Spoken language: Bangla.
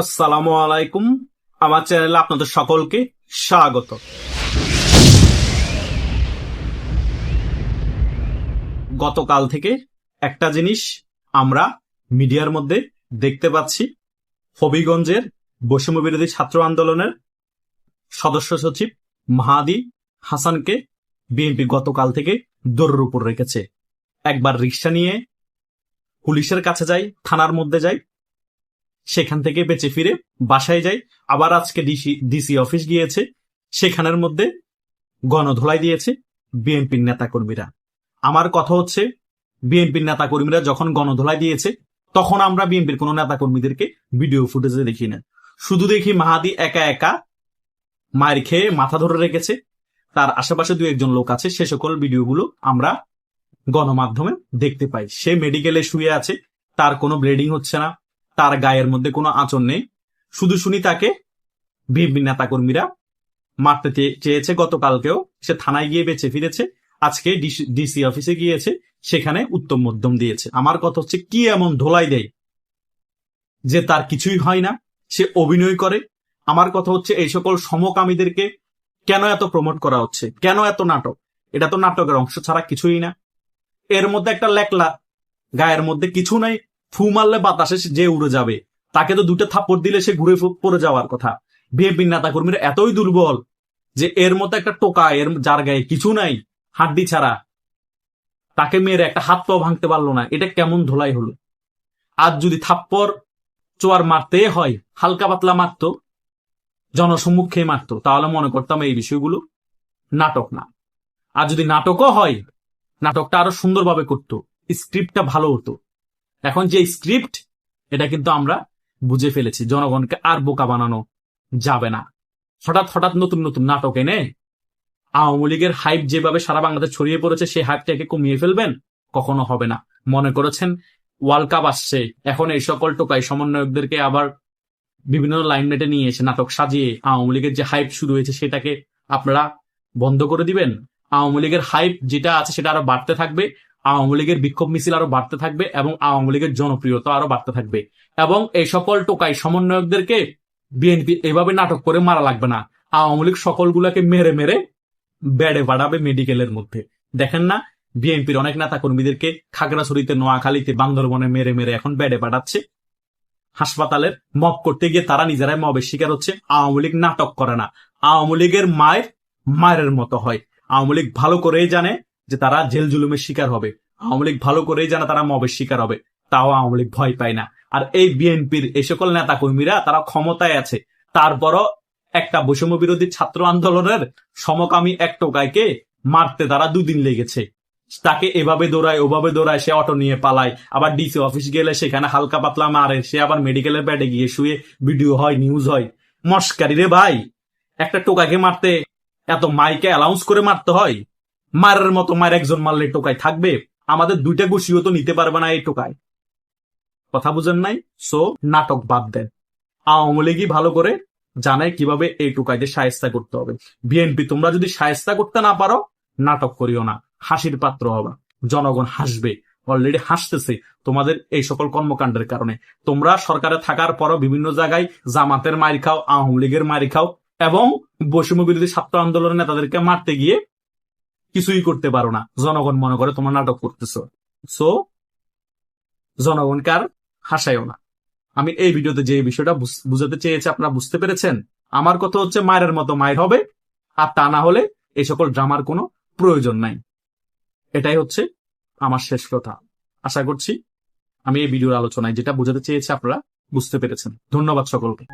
আসসালামু আলাইকুম। আমার চ্যানেলে আপনাদের সকলকে স্বাগত। গতকাল থেকে একটা জিনিস আমরা মিডিয়ার মধ্যে দেখতে পাচ্ছি, হবিগঞ্জের বৈষম্য বিরোধী ছাত্র আন্দোলনের সদস্য সচিব মাহাদি হাসানকে বিএনপি গতকাল থেকে দৌড়ের উপর রেখেছে। একবার রিকশা নিয়ে পুলিশের কাছে যায়, থানার মধ্যে যায়, সেখান থেকে বেঁচে ফিরে বাসায় যায়, আবার আজকে ডিসি অফিস গিয়েছে, সেখানের মধ্যে গণধোলাই দিয়েছে বিএনপির নেতাকর্মীরা। আমার কথা হচ্ছে, বিএনপির নেতাকর্মীরা যখন গণধোলাই দিয়েছে তখন আমরা বিএনপির কোন নেতাকর্মীদেরকে ভিডিও ফুটেজে দেখি না, শুধু দেখি মাহাদি একা একা মায়ের খেয়ে মাথা ধরে রেখেছে, তার আশেপাশে দু একজন লোক আছে, সে সকল ভিডিওগুলো আমরা গণমাধ্যমে দেখতে পাই। সে মেডিকেলে শুয়ে আছে, তার কোনো ব্লিডিং হচ্ছে না, তার গায়ের মধ্যে কোনো আঁচড় নেই, শুধু শুনি তাকে বিএনপি নেতাকর্মীরা মারতে চেয়েছে। গতকালকেও সে থানায় গিয়ে বেঁচে ফিরেছে, আজকে ডিসি অফিসে গিয়েছে, সেখানে উত্তম মধ্যম দিয়েছে। আমার কথা হচ্ছে, কি এমন ধোলাই দেয় যে তার কিছুই হয় না, সে অভিনয় করে। আমার কথা হচ্ছে, এই সকল সমকামীদেরকে কেন এত প্রমোট করা হচ্ছে, কেন এত নাটক? এটা তো নাটকের অংশ ছাড়া কিছুই না। এর মধ্যে একটা লেকলা, গায়ের মধ্যে কিছু নাই, ফু মারলে বাতাসে যে উড়ে যাবে, তাকে তো দুটো থাপ্পড় দিলে সে ঘুরে পড়ে যাওয়ার কথা। বিএনপির নেতা কর্মীরা এতই দুর্বল যে এর মতো একটা টোকা, এর যার গায়ে কিছু নাই হাড্ডি ছাড়া, তাকে মেরে একটা হাত পাও ভাঙতে পারলো না, এটা কেমন ধোলাই হলো? আজ যদি থাপ্পড় চোয়ার মারতে হয়, হালকা পাতলা মারতো, জনসম্মুখে মারতো, তাহলে মনে করতাম এই বিষয়গুলো নাটক না। আর যদি নাটকও হয়, নাটকটা আরো সুন্দরভাবে করতো, স্ক্রিপ্টটা ভালো হতো। এখন যে স্ক্রিপ্ট, এটা কিন্তু আমরা বুঝে ফেলেছি, জনগণকে আর বোকা বানানো যাবে না। হঠাৎ হঠাৎ নতুন নতুন নাটক এনে আওয়ামী লীগের হাইপ যেভাবে সারা বাংলাদেশ ছড়িয়ে পড়েছে, সেই হাইপটাকে কমিয়ে ফেলবেন, কখনো হবে না। মনে করেছেন ওয়ার্ল্ড কাপ আসছে, এখন এই সকল টোকাই সমন্বয়কদেরকে আবার বিভিন্ন লাইনমেটে নিয়ে এসে নাটক সাজিয়ে আওয়ামী লীগের যে হাইপ শুরু হয়েছে সেটাকে আপনারা বন্ধ করে দিবেন? আওয়ামী লীগের হাইপ যেটা আছে সেটা আরো বাড়তে থাকবে, আওয়ামী লীগের বিক্ষোভ মিছিল আরো বাড়তে থাকবে, এবং আওয়ামী লীগের জনপ্রিয়তা আরো বাড়তে থাকবে। এবং এই সকল টোকাই সমন্বয়কদেরকে বিএনপি এভাবে নাটক করে মারা লাগবে না, আওয়ামী লীগ সকলগুলোকে মেরে মেরে বেড়ে বাড়াবে মেডিকেলের মধ্যে। দেখেন না, বিএনপির অনেক নেতা কর্মীদেরকে খাগড়াছড়িতে, নোয়াখালীতে, বান্দরবনে মেরে মেরে এখন বেড়ে পাঠাচ্ছে। হাসপাতালের মব করতে গিয়ে তারা নিজেরাই মবের শিকার হচ্ছে। আওয়ামী লীগ নাটক করে না, আওয়ামী লীগের মায়ের মতো হয়। আওয়ামী লীগ ভালো করেই জানে যে তারা জেল জুলুমের শিকার হবে, আওয়ামী লীগ ভালো করেই জানে তারা মবের শিকার হবে, তাও আওয়ামী লীগ ভয় পায় না। আর এই বিএনপির এই সকল নেতা কর্মীরা তারা ক্ষমতায় আছে, তারপরও একটা বৈষম্য বিরোধী ছাত্র আন্দোলনের সমকামী এক টোকাইকে মারতে তারা দুদিন লেগেছে। তাকে এভাবে দৌড়ায়, ওভাবে দৌড়ায়, সে অটো নিয়ে পালায়, আবার ডিসি অফিস গেলে সেখানে হালকা পাতলা মারে, সে আবার মেডিকেলের বেডে গিয়ে শুয়ে ভিডিও হয়, নিউজ হয়। মস্কারি রে ভাই, একটা টোকাকে মারতে এত মাইকে অ্যালাউন্স করে মারতে হয়? মারের মতো মার একজন মারলে টোকাই থাকবে? আমাদের দুইটা গুছিও তো নিতে পারবে না এই টোকায়। কথা বুঝেন নাই? সো নাটক বাদ দেন। আওয়ামী লীগই ভালো করে জানে কিভাবে এই টোকাইদের শায়েস্তা করতে হবে। বিএনপি, তোমরা যদি শায়েস্তা করতে না পারো, নাটক করিও না, হাসির পাত্র হবা, জনগণ হাসবে, অলরেডি হাসতেছে তোমাদের এই সকল কর্মকাণ্ডের কারণে। তোমরা সরকারে থাকার পরও বিভিন্ন জায়গায় জামাতের মারি খাও, আওয়ামী লীগের মারি খাও, এবং বৈষম্য বিরোধী ছাত্র আন্দোলনের নেতাদেরকে মারতে গিয়ে কিছুই করতে পারো না। জনগণ মনে করে তোমরা নাটক করতেছো। সো জনগণকে আর হাসাইও না। আমি এই ভিডিওতে যে বিষয়টা বুঝাতে চেয়েছি আপনারা বুঝতে পেরেছেন? আমার কথা হচ্ছে, মায়ের মতো মায়ের হবে, আর তা না হলে এই সকল ড্রামার কোনো প্রয়োজন নাই। এটাই হচ্ছে আমার শেষ কথা। আশা করছি আমি এই ভিডিওর আলোচনায় যেটা বুঝাতে চেয়েছি আপনারা বুঝতে পেরেছেন। ধন্যবাদ সকলকে।